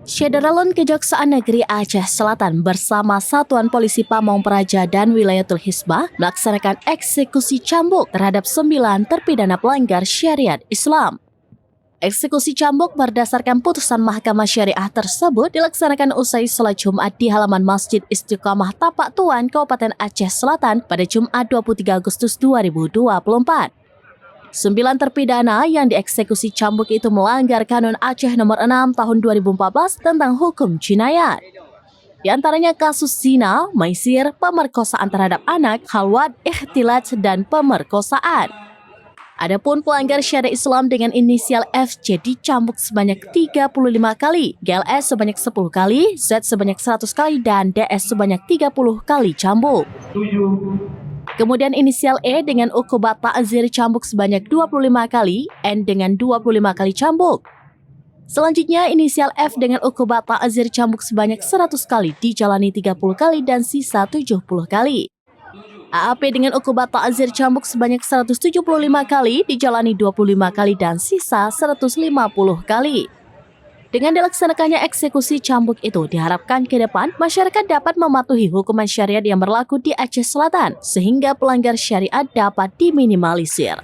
Syederalun Kejaksaan Negeri Aceh Selatan bersama Satuan Polisi Pamong Praja dan Wilayatul Hisbah melaksanakan eksekusi cambuk terhadap 9 terpidana pelanggar syariat Islam. Eksekusi cambuk berdasarkan putusan Mahkamah Syariah tersebut dilaksanakan usai sholat Jumat di halaman Masjid Istiqomah Tapak Tuan, Kabupaten Aceh Selatan pada Jumat 23 Agustus 2024. 9 terpidana yang dieksekusi cambuk itu melanggar Kanun Aceh Nomor 6 Tahun 2014 tentang hukum jinayat. Di antaranya kasus zina, maisir, pemerkosaan terhadap anak, khalwat, ikhtilat, dan pemerkosaan. Adapun pelanggar syariat Islam dengan inisial FC dicambuk sebanyak 35 kali, GLS sebanyak 10 kali, Z sebanyak 100 kali, dan DS sebanyak 30 kali cambuk. Kemudian inisial E dengan ukubat ta'zir cambuk sebanyak 25 kali, N dengan 25 kali cambuk. Selanjutnya inisial F dengan ukubat ta'zir cambuk sebanyak 100 kali dijalani 30 kali dan sisa 70 kali. AAP dengan ukubat ta'zir cambuk sebanyak 175 kali dijalani 25 kali dan sisa 150 kali. Dengan dilaksanakannya eksekusi cambuk itu diharapkan ke depan masyarakat dapat mematuhi hukuman syariat yang berlaku di Aceh Selatan sehingga pelanggar syariat dapat diminimalisir.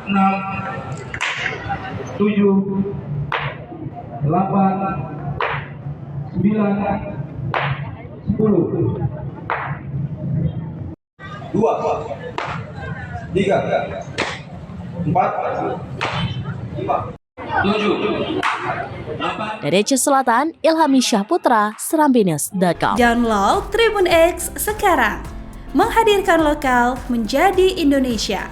6, 7, 8, 9, 10. 2, 3, 4, 5, 7. Dari Aceh Selatan, Ilhami Syahputra, Serambines.com. Download Tribun X sekarang, menghadirkan lokal menjadi Indonesia.